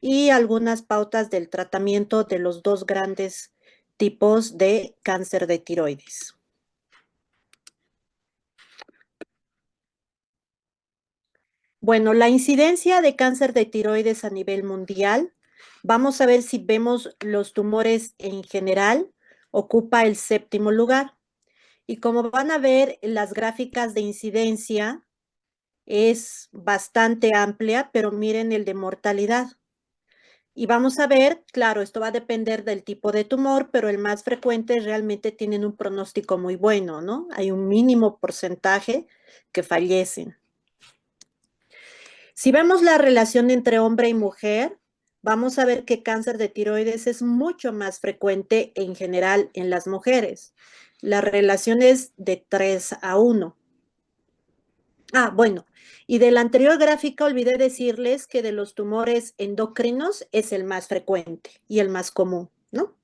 y algunas pautas del tratamiento de los dos grandes tipos de cáncer de tiroides. Bueno, la incidencia de cáncer de tiroides a nivel mundial, vamos a ver si vemos los tumores en general, ocupa el séptimo lugar. Y como van a ver, las gráficas de incidencia es bastante amplia, pero miren el de mortalidad. Y vamos a ver, claro, esto va a depender del tipo de tumor, pero el más frecuente realmente tienen un pronóstico muy bueno, ¿no? Hay un mínimo porcentaje que fallecen. Si vemos la relación entre hombre y mujer, vamos a ver que cáncer de tiroides es mucho más frecuente en general en las mujeres. La relación es de 3 a 1. Bueno, y de la anterior gráfica olvidé decirles que de los tumores endocrinos es el más frecuente y el más común, ¿no?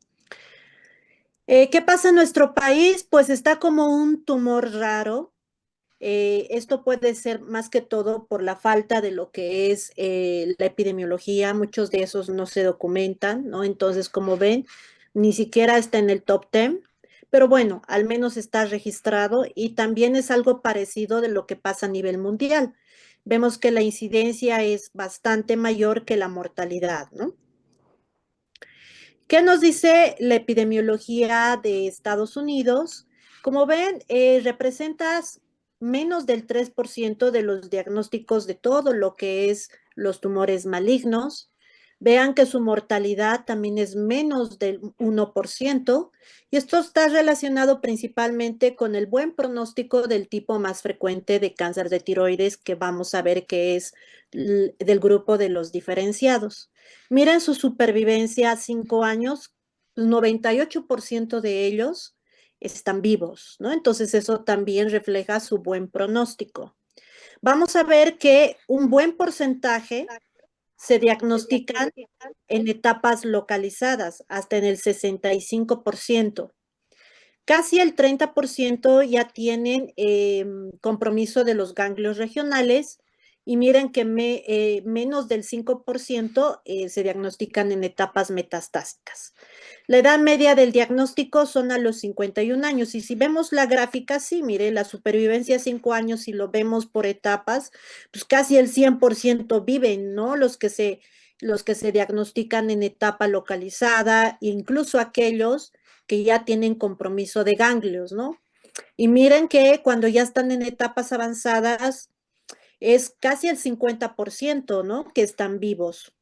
¿Qué pasa en nuestro país? Pues está como un tumor raro. Esto puede ser más que todo por la falta de lo que es la epidemiología. Muchos de esos no se documentan, ¿no? Entonces, como ven, ni siquiera está en el top 10. Pero bueno, al menos está registrado y también es algo parecido de lo que pasa a nivel mundial. Vemos que la incidencia es bastante mayor que la mortalidad, ¿no? ¿Qué nos dice la epidemiología de Estados Unidos? Como ven, representas menos del 3% de los diagnósticos de todo lo que es los tumores malignos. Vean que su mortalidad también es menos del 1%, y esto está relacionado principalmente con el buen pronóstico del tipo más frecuente de cáncer de tiroides, que vamos a ver que es del grupo de los diferenciados. Miren su supervivencia a 5 años, 98% de ellos están vivos, ¿no? Entonces eso también refleja su buen pronóstico. Vamos a ver que un buen porcentaje se diagnostican en etapas localizadas, hasta en el 65%. Casi el 30% ya tienen compromiso de los ganglios regionales, y miren que menos del 5% se diagnostican en etapas metastásicas. La edad media del diagnóstico son a los 51 años, y si vemos la gráfica, sí, mire, la supervivencia a 5 años, si lo vemos por etapas, pues casi el 100% viven, ¿no? Los que se diagnostican en etapa localizada, incluso aquellos que ya tienen compromiso de ganglios, ¿no? Y miren que cuando ya están en etapas avanzadas, es casi el 50%, ¿no? Que están vivos.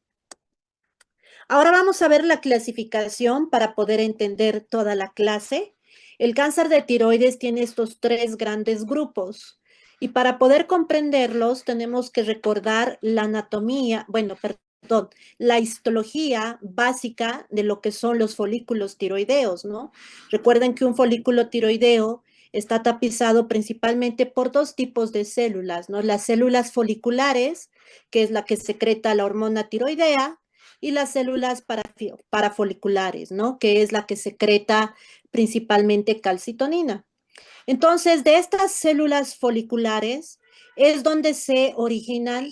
Ahora vamos a ver la clasificación para poder entender toda la clase. El cáncer de tiroides tiene estos tres grandes grupos, y para poder comprenderlos tenemos que recordar la anatomía, bueno, perdón, la histología básica de lo que son los folículos tiroideos, ¿no? Recuerden que un folículo tiroideo está tapizado principalmente por dos tipos de células, ¿no? Las células foliculares, que es la que secreta la hormona tiroidea, y las células parafoliculares, ¿no? Que es la que secreta principalmente calcitonina. Entonces, de estas células foliculares es donde se originan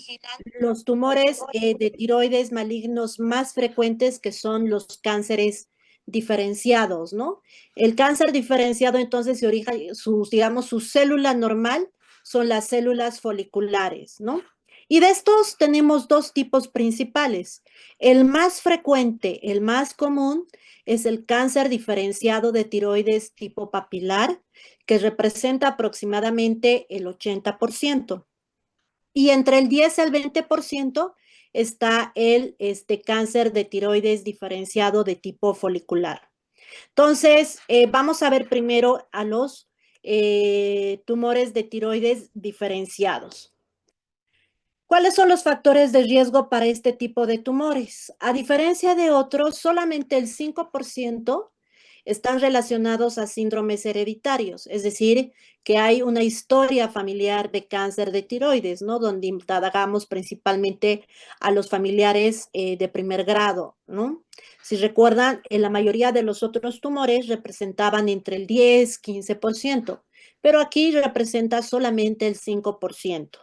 los tumores de tiroides malignos más frecuentes, que son los cánceres diferenciados, ¿no? El cáncer diferenciado entonces se origina, digamos, su célula normal son las células foliculares, ¿no? Y de estos tenemos dos tipos principales. El más frecuente, el más común, es el cáncer diferenciado de tiroides tipo papilar, que representa aproximadamente el 80%. Y entre el 10 al 20% está el cáncer de tiroides diferenciado de tipo folicular. Entonces, vamos a ver primero a los tumores de tiroides diferenciados. ¿Cuáles son los factores de riesgo para este tipo de tumores? A diferencia de otros, solamente el 5% están relacionados a síndromes hereditarios, es decir, que hay una historia familiar de cáncer de tiroides, ¿no? Donde indagamos principalmente a los familiares de primer grado, ¿no? Si recuerdan, en la mayoría de los otros tumores representaban entre el 10-15%, pero aquí representa solamente el 5%.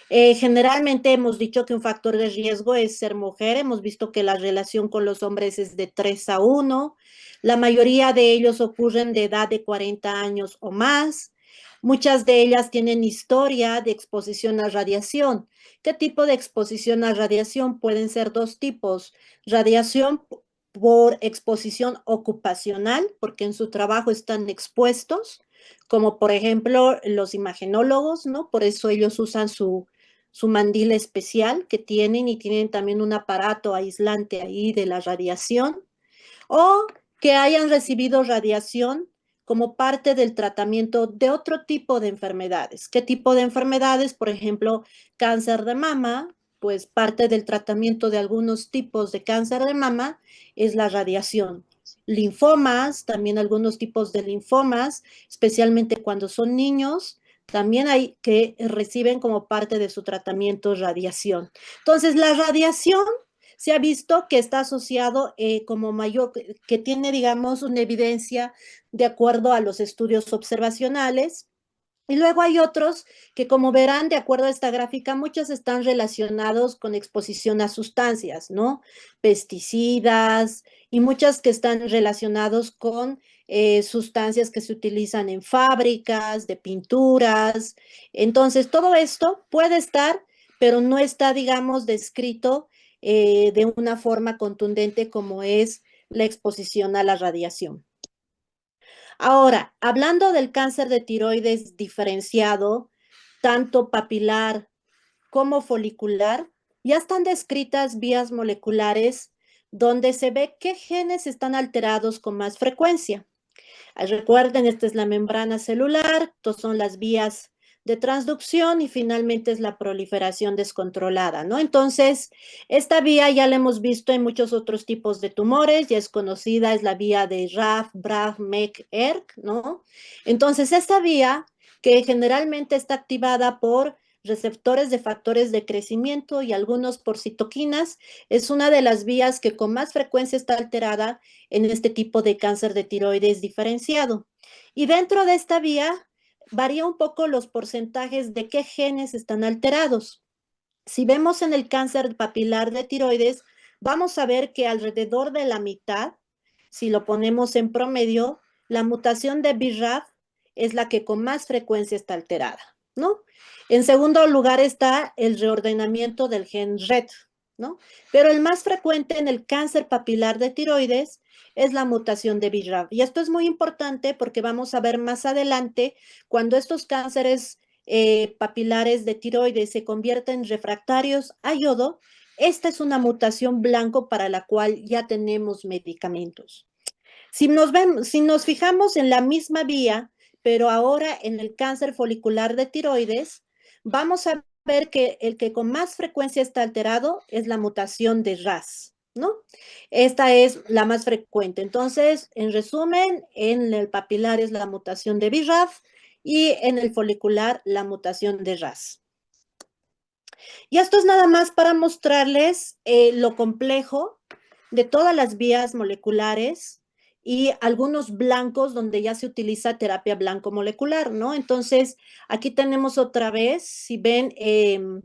Generalmente hemos dicho que un factor de riesgo es ser mujer. Hemos visto que la relación con los hombres es de 3 a 1. La mayoría de ellos ocurren de edad de 40 años o más. Muchas de ellas tienen historia de exposición a radiación. ¿Qué tipo de exposición a radiación? Pueden ser dos tipos. Radiación por exposición ocupacional, porque en su trabajo están expuestos, como por ejemplo los imagenólogos, ¿no? Por eso ellos usan su mandil especial que tienen y tienen también un aparato aislante ahí de la radiación, o que hayan recibido radiación como parte del tratamiento de otro tipo de enfermedades. ¿Qué tipo de enfermedades? Por ejemplo, cáncer de mama, pues parte del tratamiento de algunos tipos de cáncer de mama es la radiación. Linfomas, también algunos tipos de linfomas, especialmente cuando son niños, también hay que reciben como parte de su tratamiento radiación. Entonces, la radiación se ha visto que está asociado como mayor, que tiene, digamos, una evidencia de acuerdo a los estudios observacionales. Y luego hay otros que, como verán, de acuerdo a esta gráfica, muchos están relacionados con exposición a sustancias, ¿no? Pesticidas y muchas que están relacionados con sustancias que se utilizan en fábricas, de pinturas. Entonces, todo esto puede estar, pero no está, digamos, descrito de una forma contundente como es la exposición a la radiación. Ahora, hablando del cáncer de tiroides diferenciado, tanto papilar como folicular, ya están descritas vías moleculares donde se ve qué genes están alterados con más frecuencia. Recuerden, esta es la membrana celular, estas son las vías de transducción y finalmente es la proliferación descontrolada, ¿no? Entonces, esta vía ya la hemos visto en muchos otros tipos de tumores, ya es conocida, es la vía de RAF, BRAF, MEK, ERK, ¿no? Entonces, esta vía, que generalmente está activada por receptores de factores de crecimiento y algunos por citoquinas, es una de las vías que con más frecuencia está alterada en este tipo de cáncer de tiroides diferenciado. Y dentro de esta vía varía un poco los porcentajes de qué genes están alterados. Si vemos en el cáncer papilar de tiroides, vamos a ver que alrededor de la mitad, si lo ponemos en promedio, la mutación de BRAF es la que con más frecuencia está alterada, ¿no? En segundo lugar está el reordenamiento del gen RET, ¿no? Pero el más frecuente en el cáncer papilar de tiroides es la mutación de BRAF. Y esto es muy importante porque vamos a ver más adelante cuando estos cánceres papilares de tiroides se convierten refractarios a yodo, esta es una mutación blanco para la cual ya tenemos medicamentos. Si nos fijamos en la misma vía, pero ahora en el cáncer folicular de tiroides, vamos a ver que el que con más frecuencia está alterado es la mutación de RAS, ¿no? Esta es la más frecuente. Entonces, en resumen, en el papilar es la mutación de BRAF y en el folicular la mutación de RAS. Y esto es nada más para mostrarles lo complejo de todas las vías moleculares y algunos blancos donde ya se utiliza terapia blanco molecular, ¿no? Entonces, aquí tenemos otra vez, si ven el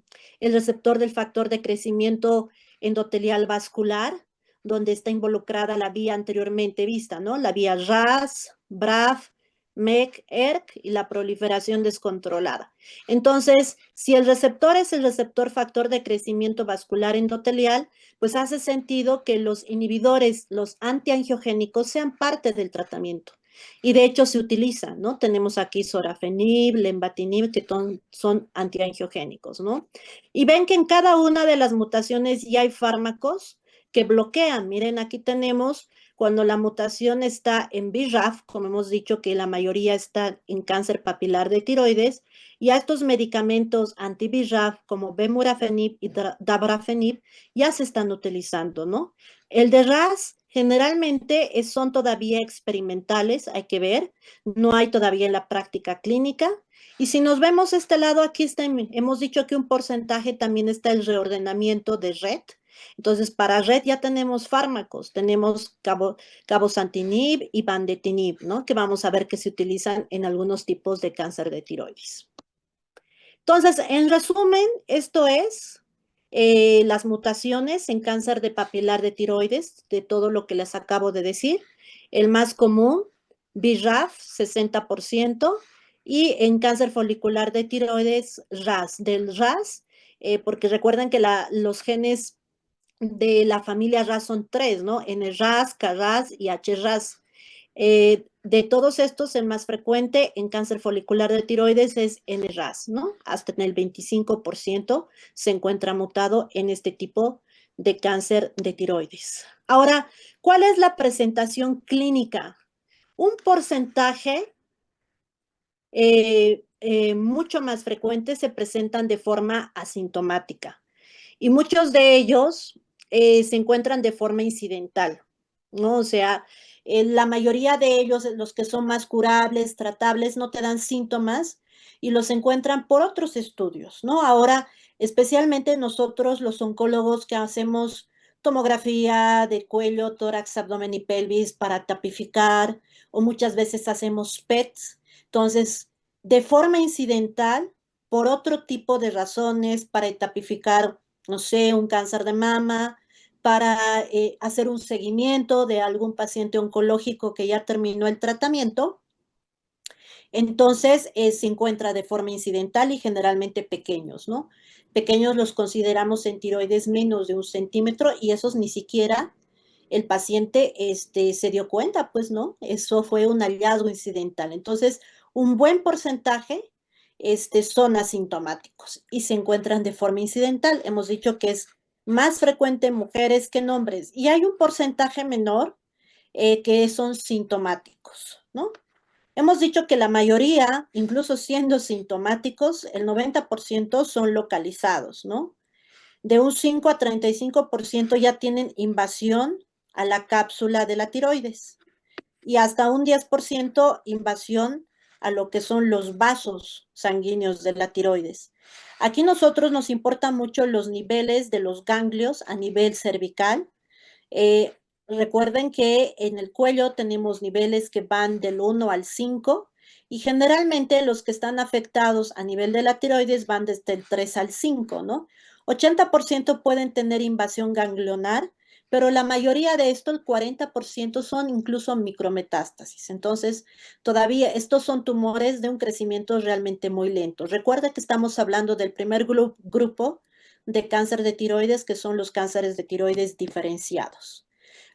receptor del factor de crecimiento endotelial vascular, donde está involucrada la vía anteriormente vista, ¿no? La vía RAS, BRAF, MEK, ERK y la proliferación descontrolada. Entonces, si el receptor es el receptor factor de crecimiento vascular endotelial, pues hace sentido que los inhibidores, los antiangiogénicos, sean parte del tratamiento. Y de hecho se utilizan, ¿no? Tenemos aquí sorafenib, lenvatinib, que son antiangiogénicos, ¿no? Y ven que en cada una de las mutaciones ya hay fármacos que bloquean. Miren, aquí tenemos cuando la mutación está en BRAF, como hemos dicho que la mayoría está en cáncer papilar de tiroides, y a estos medicamentos anti-BRAF como bemurafenib y dabrafenib ya se están utilizando, ¿no? El de RAS generalmente son todavía experimentales, hay que ver, no hay todavía en la práctica clínica. Y si nos vemos este lado, aquí está, hemos dicho que un porcentaje también está el reordenamiento de red. Entonces, para red ya tenemos fármacos, tenemos cabozantinib y vandetinib, ¿no? Que vamos a ver que se utilizan en algunos tipos de cáncer de tiroides. Entonces, en resumen, esto es las mutaciones en cáncer de papilar de tiroides, de todo lo que les acabo de decir. El más común, BRAF, 60%, y en cáncer folicular de tiroides, RAS, del RAS, porque recuerden que los genes de la familia RAS son tres, ¿no? NRAS, KRAS y HRAS. De todos estos, el más frecuente en cáncer folicular de tiroides es NRAS, ¿no? Hasta en el 25% se encuentra mutado en este tipo de cáncer de tiroides. Ahora, ¿cuál es la presentación clínica? Un porcentaje mucho más frecuente se presentan de forma asintomática y muchos de ellos se encuentran de forma incidental, ¿no? O sea, la mayoría de ellos, los que son más curables, tratables, no te dan síntomas y los encuentran por otros estudios, ¿no? Ahora, especialmente nosotros, los oncólogos que hacemos tomografía de cuello, tórax, abdomen y pelvis para tapificar, o muchas veces hacemos PETs. Entonces, de forma incidental, por otro tipo de razones, para tapificar, no sé, un cáncer de mama, para hacer un seguimiento de algún paciente oncológico que ya terminó el tratamiento. Entonces, se encuentra de forma incidental y generalmente pequeños, ¿no? Pequeños los consideramos en tiroides menos de 1 centímetro y esos ni siquiera el paciente se dio cuenta, pues, ¿no? Eso fue un hallazgo incidental. Entonces, un buen porcentaje son asintomáticos y se encuentran de forma incidental. Hemos dicho que es más frecuente en mujeres que en hombres y hay un porcentaje menor que son sintomáticos, ¿no? Hemos dicho que la mayoría, incluso siendo sintomáticos, el 90% son localizados, ¿no? De un 5 a 35% ya tienen invasión a la cápsula de la tiroides y hasta un 10% invasión a lo que son los vasos sanguíneos de la tiroides. Aquí nosotros nos importan mucho los niveles de los ganglios a nivel cervical. Recuerden que en el cuello tenemos niveles que van del 1 al 5 y generalmente los que están afectados a nivel de la tiroides van desde el 3 al 5, ¿no? 80% pueden tener invasión ganglionar, pero la mayoría de esto, el 40%, son incluso micrometástasis. Entonces, todavía estos son tumores de un crecimiento realmente muy lento. Recuerda que estamos hablando del primer grupo de cáncer de tiroides, que son los cánceres de tiroides diferenciados.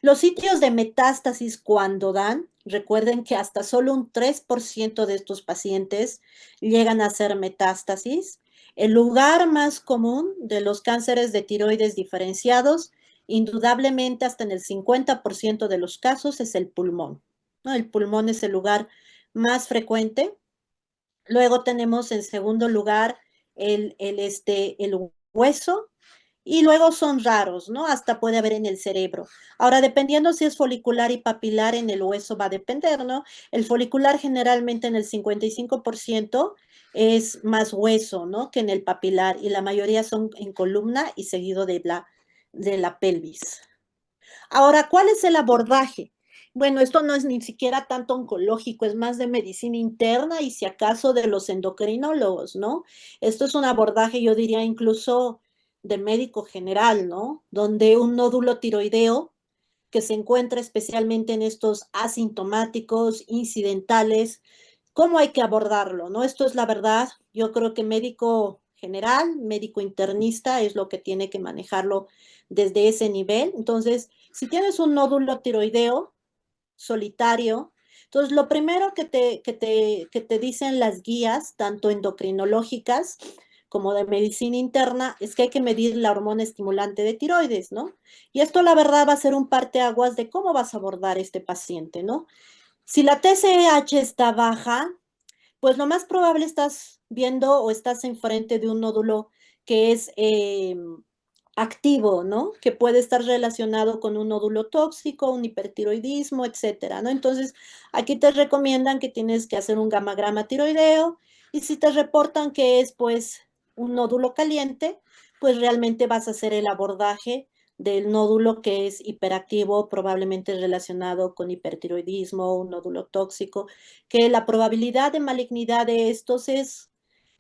Los sitios de metástasis cuando dan, recuerden que hasta solo un 3% de estos pacientes llegan a ser metástasis. El lugar más común de los cánceres de tiroides diferenciados, indudablemente hasta en el 50% de los casos, es el pulmón, ¿no? El pulmón es el lugar más frecuente. Luego tenemos en segundo lugar el hueso, y luego son raros, ¿no? Hasta puede haber en el cerebro. Ahora, dependiendo si es folicular y papilar, en el hueso va a depender, ¿no? El folicular generalmente en el 55% es más hueso, ¿no? Que en el papilar, y la mayoría son en columna y seguido de la pelvis. Ahora, ¿cuál es el abordaje? Bueno, esto no es ni siquiera tanto oncológico, es más de medicina interna y si acaso de los endocrinólogos, ¿no? Esto es un abordaje, yo diría, incluso de médico general, ¿no? Donde un nódulo tiroideo que se encuentra especialmente en estos asintomáticos, incidentales, ¿cómo hay que abordarlo, no? Esto es la verdad, yo creo que médico general, médico internista es lo que tiene que manejarlo desde ese nivel. Entonces, si tienes un nódulo tiroideo solitario, entonces lo primero que te dicen las guías, tanto endocrinológicas como de medicina interna, es que hay que medir la hormona estimulante de tiroides, ¿no? Y esto la verdad va a ser un parteaguas de cómo vas a abordar este paciente, ¿no? Si la TSH está baja, pues lo más probable estás viendo o estás enfrente de un nódulo que es activo, ¿no? Que puede estar relacionado con un nódulo tóxico, un hipertiroidismo, etcétera, ¿no? Entonces, aquí te recomiendan que tienes que hacer un gamagrama tiroideo y si te reportan que es, pues, un nódulo caliente, pues realmente vas a hacer el abordaje del nódulo que es hiperactivo, probablemente relacionado con hipertiroidismo, un nódulo tóxico, que la probabilidad de malignidad de estos es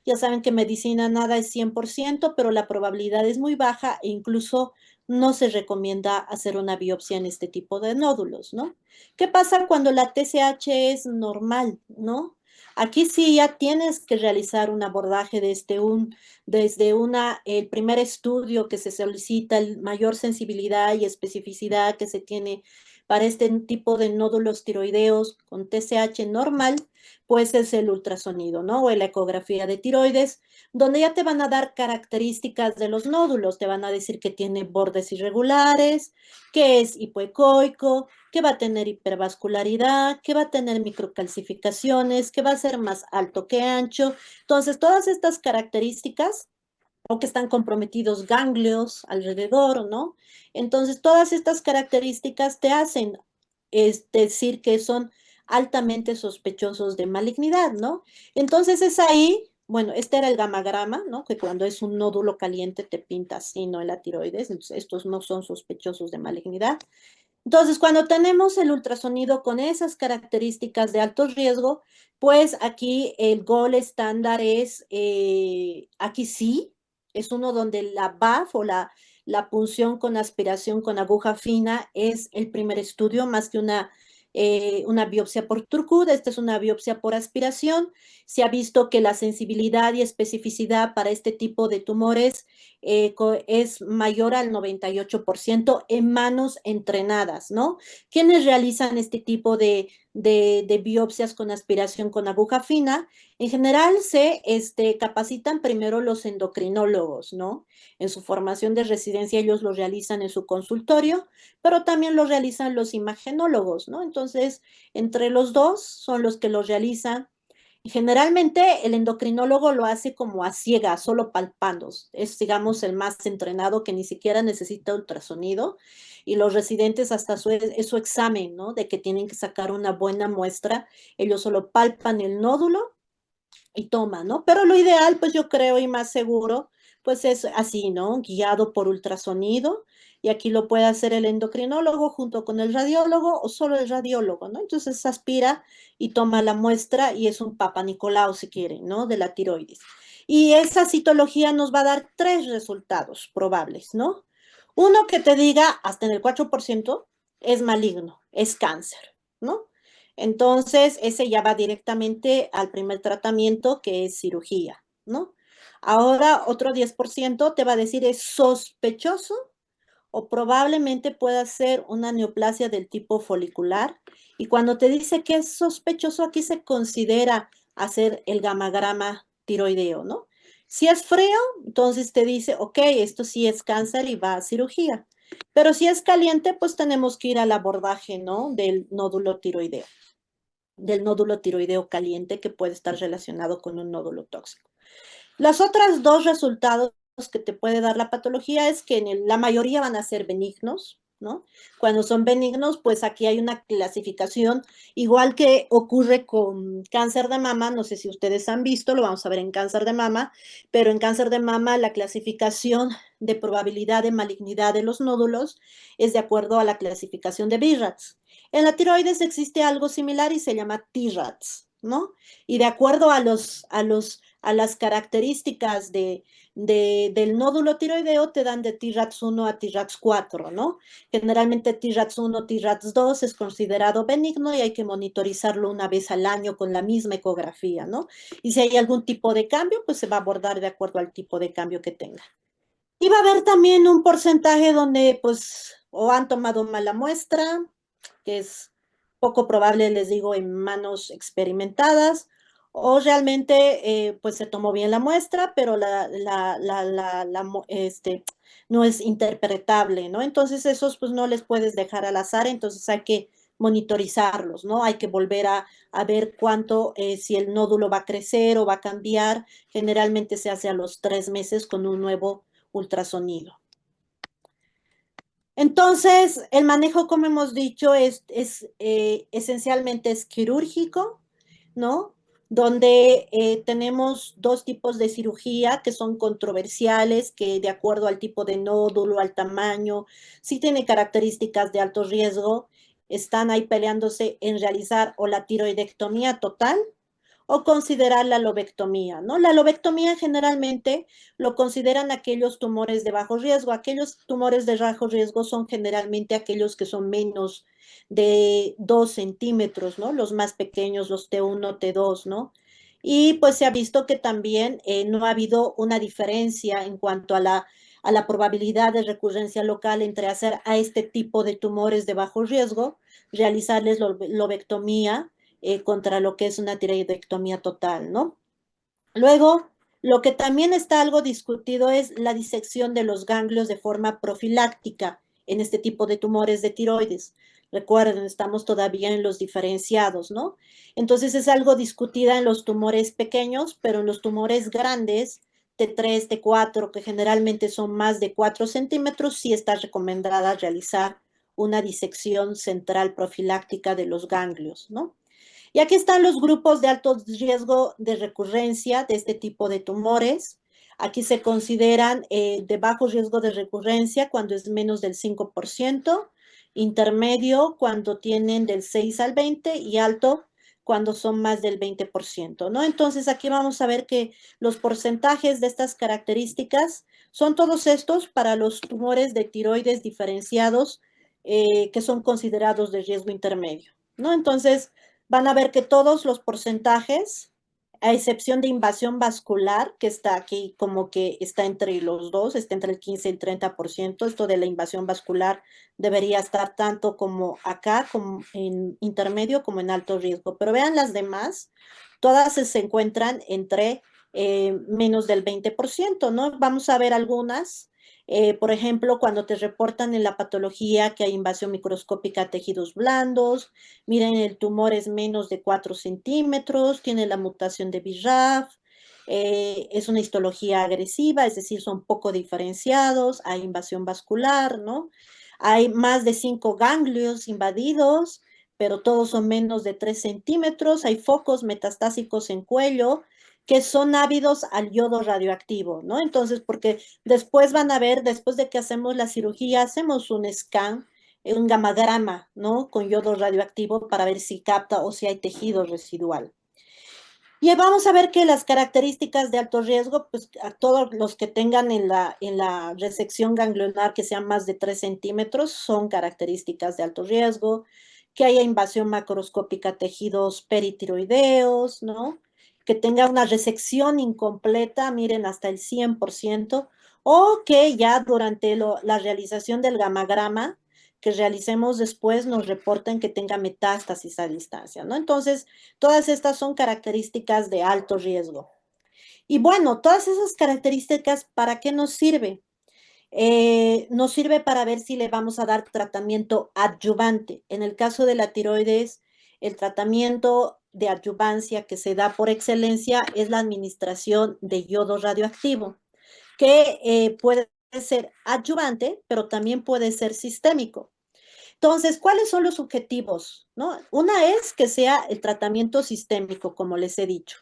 Ya saben que medicina nada es 100%, pero la probabilidad es muy baja e incluso no se recomienda hacer una biopsia en este tipo de nódulos, ¿no? ¿Qué pasa cuando la TSH es normal, ¿no? Aquí sí ya tienes que realizar un abordaje desde el primer estudio que se solicita, el mayor sensibilidad y especificidad que se tiene para este tipo de nódulos tiroideos con TSH normal, pues es el ultrasonido, ¿no? O la ecografía de tiroides, donde ya te van a dar características de los nódulos, te van a decir que tiene bordes irregulares, que es hipoecoico, que va a tener hipervascularidad, que va a tener microcalcificaciones, que va a ser más alto que ancho. Entonces, todas estas características o que están comprometidos ganglios alrededor, ¿no? Entonces, todas estas características te hacen decir que son altamente sospechosos de malignidad, ¿no? Entonces es ahí, bueno, este era el gamagrama, ¿no? Que cuando es un nódulo caliente te pinta así, ¿no? En la tiroides, entonces estos no son sospechosos de malignidad. Entonces, cuando tenemos el ultrasonido con esas características de alto riesgo, pues aquí el gol estándar es, aquí sí, es uno donde la BAF o la punción con aspiración con aguja fina es el primer estudio, más que una biopsia por Turkud. Esta es una biopsia por aspiración. Se ha visto que la sensibilidad y especificidad para este tipo de tumores es mayor al 98% en manos entrenadas, ¿no? ¿Quiénes realizan este tipo de biopsias con aspiración con aguja fina? En general se capacitan primero los endocrinólogos, ¿no? En su formación de residencia ellos lo realizan en su consultorio, pero también lo realizan los imagenólogos, ¿no? Entonces, entre los dos son los que lo realizan. Generalmente el endocrinólogo lo hace como a ciegas, solo palpando. Es, digamos, el más entrenado que ni siquiera necesita ultrasonido. Y los residentes hasta es su examen, ¿no? De que tienen que sacar una buena muestra. Ellos solo palpan el nódulo y toma, ¿no? Pero lo ideal, pues yo creo, y más seguro, pues es así, ¿no? Guiado por ultrasonido, y aquí lo puede hacer el endocrinólogo junto con el radiólogo o solo el radiólogo, ¿no? Entonces aspira y toma la muestra y es un Papa Nicolau, si quieren, ¿no? De la tiroides. Y esa citología nos va a dar tres resultados probables, ¿no? Uno que te diga, hasta en el 4% es maligno, es cáncer, ¿no? Entonces, ese ya va directamente al primer tratamiento, que es cirugía, ¿no? Ahora, otro 10% te va a decir es sospechoso o probablemente pueda ser una neoplasia del tipo folicular. Y cuando te dice que es sospechoso, aquí se considera hacer el gamagrama tiroideo, ¿no? Si es frío, entonces te dice, ok, esto sí es cáncer y va a cirugía. Pero si es caliente, pues tenemos que ir al abordaje, ¿no? Del nódulo tiroideo caliente que puede estar relacionado con un nódulo tóxico. Las otras dos resultados que te puede dar la patología es que la mayoría van a ser benignos, ¿no? Cuando son benignos, pues aquí hay una clasificación, igual que ocurre con cáncer de mama, no sé si ustedes han visto, lo vamos a ver en cáncer de mama, pero en cáncer de mama la clasificación de probabilidad de malignidad de los nódulos es de acuerdo a la clasificación de BIRATS. En la tiroides existe algo similar y se llama TRATS, ¿no? Y de acuerdo a las características del nódulo tiroideo te dan de TRATS 1 a TRATS 4, ¿no? Generalmente TRATS 1, TRATS 2 es considerado benigno y hay que monitorizarlo una vez al año con la misma ecografía, ¿no? Y si hay algún tipo de cambio, pues se va a abordar de acuerdo al tipo de cambio que tenga. Y va a haber también un porcentaje donde pues o han tomado mala muestra, que es poco probable, les digo, en manos experimentadas, o realmente pues se tomó bien la muestra, pero no es interpretable, ¿no? Entonces esos pues no les puedes dejar al azar, entonces hay que monitorizarlos, ¿no? Hay que volver a ver cuánto, si el nódulo va a crecer o va a cambiar. Generalmente se hace a los 3 meses con un nuevo ultrasonido. Entonces, el manejo, como hemos dicho, esencialmente es quirúrgico, ¿no? Donde tenemos dos tipos de cirugía que son controversiales, que de acuerdo al tipo de nódulo, al tamaño, sí tiene características de alto riesgo, están ahí peleándose en realizar o la tiroidectomía total o considerar la lobectomía, ¿no? La lobectomía generalmente lo consideran aquellos tumores de bajo riesgo. Aquellos tumores de bajo riesgo son generalmente aquellos que son menos de 2 centímetros, ¿no? Los más pequeños, los T1, T2, ¿no? Y pues se ha visto que también no ha habido una diferencia en cuanto a la probabilidad de recurrencia local entre hacer a este tipo de tumores de bajo riesgo, realizarles lobectomía contra lo que es una tiroidectomía total, ¿no? Luego, lo que también está algo discutido es la disección de los ganglios de forma profiláctica en este tipo de tumores de tiroides. Recuerden, estamos todavía en los diferenciados, ¿no? Entonces es algo discutida en los tumores pequeños, pero en los tumores grandes, T3, T4, que generalmente son más de 4 centímetros, sí está recomendada realizar una disección central profiláctica de los ganglios, ¿no? Y aquí están los grupos de alto riesgo de recurrencia de este tipo de tumores. Aquí se consideran de bajo riesgo de recurrencia cuando es menos del 5%, intermedio cuando tienen del 6 al 20 y alto cuando son más del 20%, ¿no? Entonces aquí vamos a ver que los porcentajes de estas características son todos estos para los tumores de tiroides diferenciados que son considerados de riesgo intermedio, ¿no? Entonces, van a ver que todos los porcentajes, a excepción de invasión vascular, que está aquí como que está entre los dos, está entre el 15 y el 30%, esto de la invasión vascular debería estar tanto como acá, como en intermedio, como en alto riesgo. Pero vean las demás, todas se encuentran entre menos del 20%, ¿no? Vamos a ver algunas. Por ejemplo, cuando te reportan en la patología que hay invasión microscópica a tejidos blandos, miren, el tumor es menos de 4 centímetros, tiene la mutación de BRAF, es una histología agresiva, es decir, son poco diferenciados, hay invasión vascular, ¿no? Hay más de 5 ganglios invadidos, pero todos son menos de 3 centímetros, hay focos metastásicos en cuello que son ávidos al yodo radioactivo, ¿no? Entonces, porque después van a ver, después de que hacemos la cirugía, hacemos un scan, un gamagrama, ¿no? Con yodo radioactivo para ver si capta o si hay tejido residual. Y vamos a ver que las características de alto riesgo, pues a todos los que tengan en la resección ganglionar que sean más de 3 centímetros, son características de alto riesgo, que haya invasión macroscópica a tejidos peritiroideos, ¿no? Que tenga una resección incompleta, miren, hasta el 100%, o que ya durante la realización del gamagrama que realicemos después nos reporten que tenga metástasis a distancia, ¿no? Entonces, todas estas son características de alto riesgo. Y bueno, todas esas características, ¿para qué nos sirve? Nos sirve para ver si le vamos a dar tratamiento adyuvante. En el caso de la tiroides, el tratamiento de adyuvancia que se da por excelencia es la administración de yodo radioactivo, que puede ser adyuvante, pero también puede ser sistémico. Entonces, ¿cuáles son los objetivos? ¿No? Una es que sea el tratamiento sistémico, como les he dicho,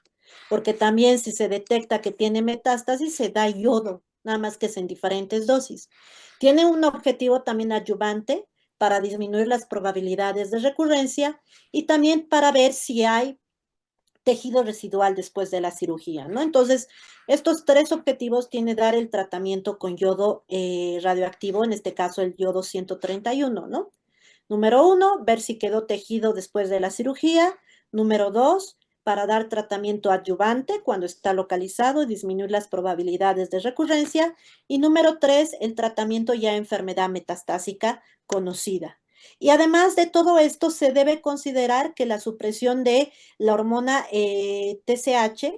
porque también si se detecta que tiene metástasis, se da yodo, nada más que es en diferentes dosis. Tiene un objetivo también adyuvante para disminuir las probabilidades de recurrencia y también para ver si hay tejido residual después de la cirugía, ¿no? Entonces, estos tres objetivos tiene dar el tratamiento con yodo radioactivo, en este caso el yodo 131, ¿no? Número uno, ver si quedó tejido después de la cirugía. Número dos, para dar tratamiento adyuvante cuando está localizado y disminuir las probabilidades de recurrencia. Y número tres, el tratamiento ya enfermedad metastásica conocida. Y además de todo esto, se debe considerar que la supresión de la hormona TSH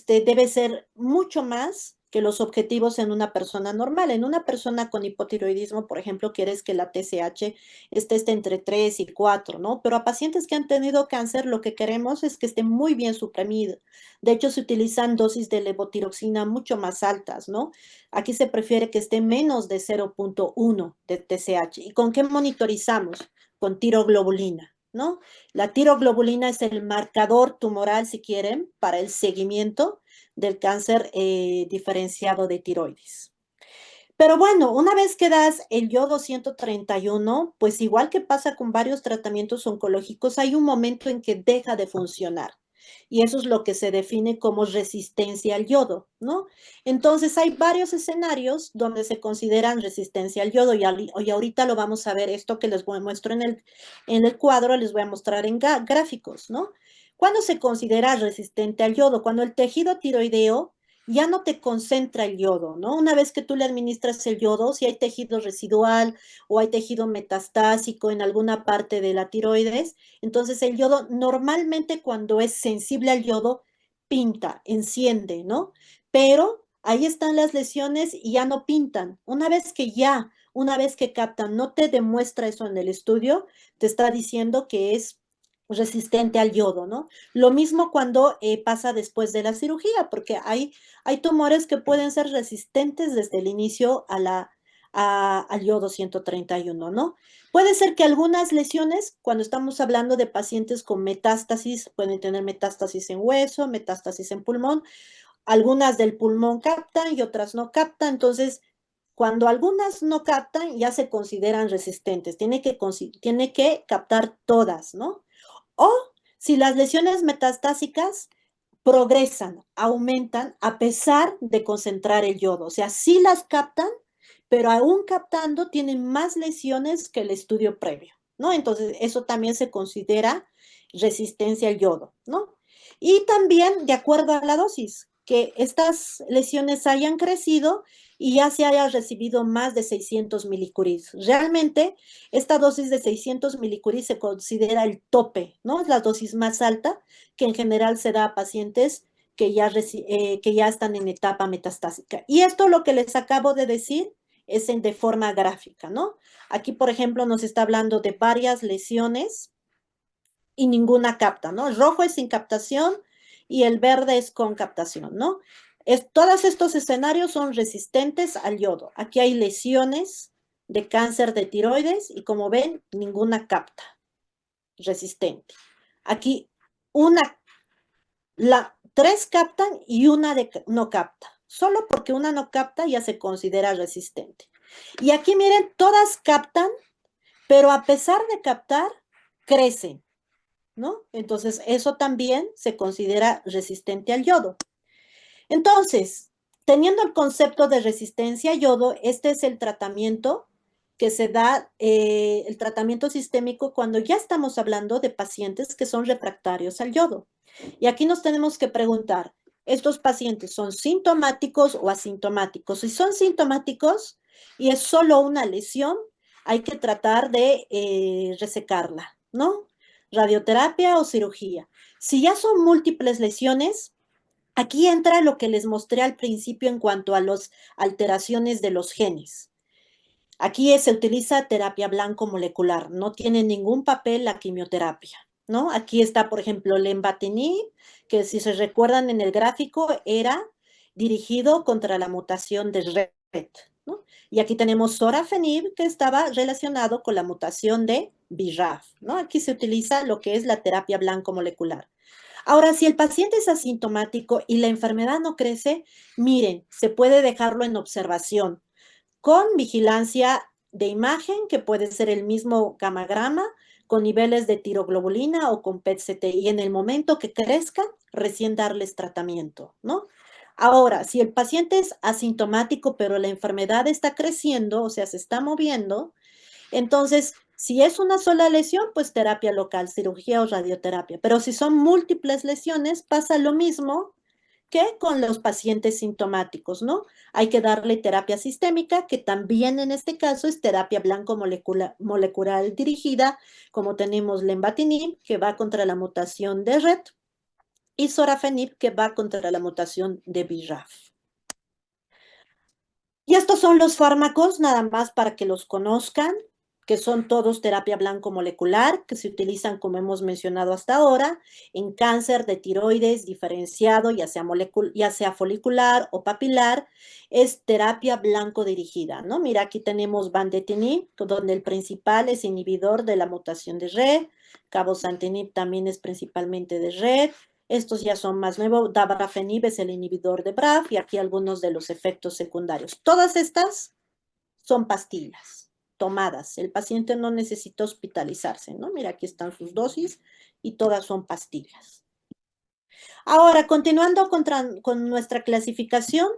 debe ser mucho más que los objetivos en una persona normal. En una persona con hipotiroidismo, por ejemplo, quieres que la TSH esté entre 3 y 4, ¿no? Pero a pacientes que han tenido cáncer, lo que queremos es que esté muy bien suprimido. De hecho, se utilizan dosis de levotiroxina mucho más altas, ¿no? Aquí se prefiere que esté menos de 0,1 de TSH. ¿Y con qué monitorizamos? Con tiroglobulina, ¿no? La tiroglobulina es el marcador tumoral, si quieren, para el seguimiento del cáncer diferenciado de tiroides. Pero bueno, una vez que das el yodo 131, pues igual que pasa con varios tratamientos oncológicos, hay un momento en que deja de funcionar. Y eso es lo que se define como resistencia al yodo, ¿no? Entonces hay varios escenarios donde se consideran resistencia al yodo y ahorita lo vamos a ver, esto que les muestro en el cuadro, les voy a mostrar en gráficos, ¿no? ¿Cuándo se considera resistente al yodo? Cuando el tejido tiroideo ya no te concentra el yodo, ¿no? Una vez que tú le administras el yodo, si hay tejido residual o hay tejido metastásico en alguna parte de la tiroides, entonces el yodo normalmente cuando es sensible al yodo pinta, enciende, ¿no? Pero ahí están las lesiones y ya no pintan. Una vez que captan, no te demuestra eso en el estudio, te está diciendo que es resistente al yodo, ¿no? Lo mismo cuando pasa después de la cirugía, porque hay tumores que pueden ser resistentes desde el inicio al yodo 131, ¿no? Puede ser que algunas lesiones, cuando estamos hablando de pacientes con metástasis, pueden tener metástasis en hueso, metástasis en pulmón, algunas del pulmón captan y otras no captan, entonces cuando algunas no captan ya se consideran resistentes, tiene que captar todas, ¿no? O si las lesiones metastásicas progresan, aumentan a pesar de concentrar el yodo, o sea, sí las captan, pero aún captando tienen más lesiones que el estudio previo, ¿no? Entonces, eso también se considera resistencia al yodo, ¿no? Y también de acuerdo a la dosis, que estas lesiones hayan crecido y ya se haya recibido más de 600 milicuries. Realmente, esta dosis de 600 milicuries se considera el tope, ¿no? Es la dosis más alta que en general se da a pacientes que ya están en etapa metastásica. Y esto lo que les acabo de decir es de forma gráfica, ¿no? Aquí, por ejemplo, nos está hablando de varias lesiones y ninguna capta, ¿no? El rojo es sin captación y el verde es con captación, ¿no? Todos estos escenarios son resistentes al yodo. Aquí hay lesiones de cáncer de tiroides y como ven, ninguna capta, resistente. Aquí tres captan y una no capta. Solo porque una no capta ya se considera resistente. Y aquí miren, todas captan, pero a pesar de captar, crecen, ¿no? Entonces, eso también se considera resistente al yodo. Entonces, teniendo el concepto de resistencia a yodo, este es el tratamiento que se da, el tratamiento sistémico cuando ya estamos hablando de pacientes que son refractarios al yodo. Y aquí nos tenemos que preguntar, ¿estos pacientes son sintomáticos o asintomáticos? Si son sintomáticos y es solo una lesión, hay que tratar de resecarla, ¿no? Radioterapia o cirugía. Si ya son múltiples lesiones, aquí entra lo que les mostré al principio en cuanto a las alteraciones de los genes. Aquí se utiliza terapia blanco molecular, no tiene ningún papel la quimioterapia, ¿no? Aquí está, por ejemplo, lenvatinib, que si se recuerdan en el gráfico era dirigido contra la mutación de RET, ¿no? Y aquí tenemos sorafenib, que estaba relacionado con la mutación de BRAF, ¿no? Aquí se utiliza lo que es la terapia blanco molecular. Ahora, si el paciente es asintomático y la enfermedad no crece, miren, se puede dejarlo en observación con vigilancia de imagen, que puede ser el mismo gamagrama, con niveles de tiroglobulina o con PET-CT, y en el momento que crezcan, recién darles tratamiento, ¿no? Ahora, si el paciente es asintomático, pero la enfermedad está creciendo, o sea, se está moviendo, entonces, si es una sola lesión, pues terapia local, cirugía o radioterapia. Pero si son múltiples lesiones, pasa lo mismo que con los pacientes sintomáticos, ¿no? Hay que darle terapia sistémica, que también en este caso es terapia blanco molecular dirigida, como tenemos lenvatinib, que va contra la mutación de RET, y sorafenib, que va contra la mutación de BRAF. Y estos son los fármacos, nada más para que los conozcan, que son todos terapia blanco molecular, que se utilizan, como hemos mencionado hasta ahora, en cáncer de tiroides diferenciado, ya sea folicular o papilar, es terapia blanco dirigida, ¿no? Mira, aquí tenemos vandetanib, donde el principal es inhibidor de la mutación de RET, cabozantinib también es principalmente de RET, estos ya son más nuevos. Dabrafenib es el inhibidor de BRAF y aquí algunos de los efectos secundarios. Todas estas son pastillas tomadas. El paciente no necesita hospitalizarse, ¿no? Mira, aquí están sus dosis y todas son pastillas. Ahora, continuando con nuestra clasificación,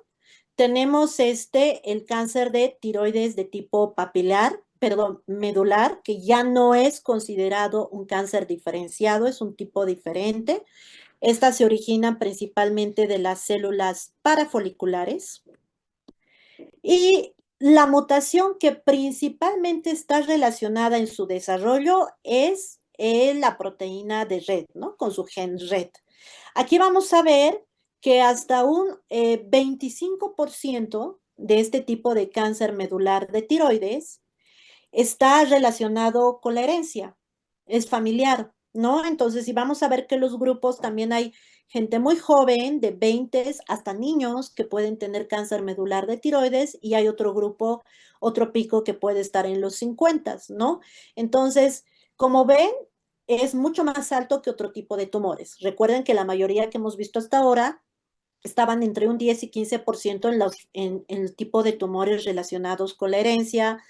tenemos el cáncer de tiroides de tipo papilar, perdón, medular, que ya no es considerado un cáncer diferenciado, es un tipo diferente. Estas se originan principalmente de las células parafoliculares y la mutación que principalmente está relacionada en su desarrollo es la proteína de red, ¿no? Con su gen red. Aquí vamos a ver que hasta un 25% de este tipo de cáncer medular de tiroides está relacionado con la herencia, es familiar, ¿no? Entonces, si vamos a ver que los grupos también hay gente muy joven, de 20 hasta niños que pueden tener cáncer medular de tiroides y hay otro grupo, otro pico que puede estar en los 50, ¿no? Entonces, como ven, es mucho más alto que otro tipo de tumores. Recuerden que la mayoría que hemos visto hasta ahora estaban entre un 10 y 15% en el tipo de tumores relacionados con la herencia,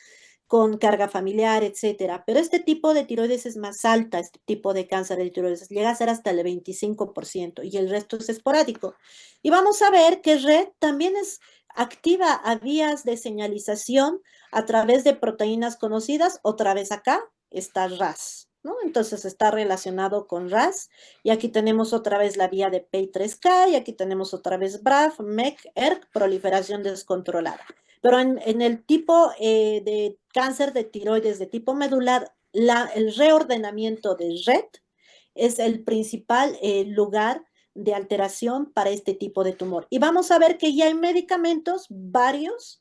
con carga familiar, etcétera. Pero este tipo de tiroides es más alta, este tipo de cáncer de tiroides llega a ser hasta el 25% y el resto es esporádico. Y vamos a ver que RET también es activa a vías de señalización a través de proteínas conocidas. Otra vez acá está RAS, ¿no? Entonces está relacionado con RAS. Y aquí tenemos otra vez la vía de PI3K y aquí tenemos otra vez BRAF, MEK, ERK, proliferación descontrolada. Pero en el tipo de cáncer de tiroides de tipo medular, el reordenamiento de RET es el principal lugar de alteración para este tipo de tumor. Y vamos a ver que ya hay medicamentos, varios,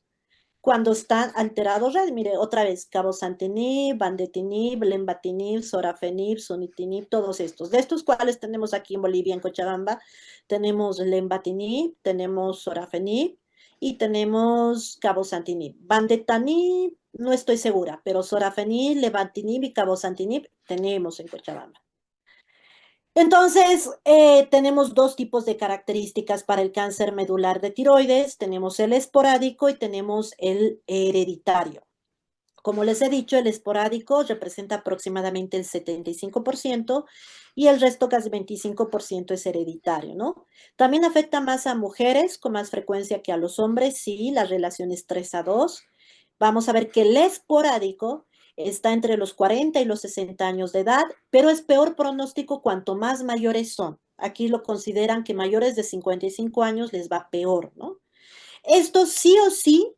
cuando están alterados RET. Mire, otra vez, cabozantinib, vandetanib, lenvatinib, sorafenib, sunitinib, todos estos. De estos cuales tenemos aquí en Bolivia, en Cochabamba, tenemos lenvatinib, tenemos sorafenib, y tenemos cabozantinib. Vandetanib, no estoy segura, pero sorafenib, levantinib y cabozantinib tenemos en Cochabamba. Entonces, tenemos dos tipos de características para el cáncer medular de tiroides. Tenemos el esporádico y tenemos el hereditario. Como les he dicho, el esporádico representa aproximadamente el 75% y el resto, casi 25%, es hereditario, ¿no? También afecta más a mujeres con más frecuencia que a los hombres, sí, la relación es 3 a 2. Vamos a ver que el esporádico está entre los 40 y los 60 años de edad, pero es peor pronóstico cuanto más mayores son. Aquí lo consideran que mayores de 55 años les va peor, ¿no? Esto sí o sí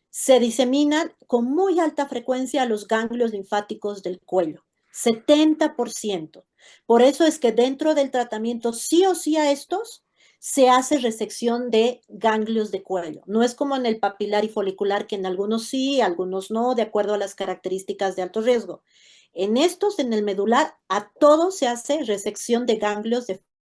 se diseminan con muy alta frecuencia a los ganglios linfáticos del cuello, 70%. Por eso es que dentro del tratamiento sí o sí a estos se hace resección de ganglios de cuello. No es como en el papilar y folicular, que en algunos sí, algunos no, de acuerdo a las características de alto riesgo. En estos, en el medular, a todos se hace resección de ganglios de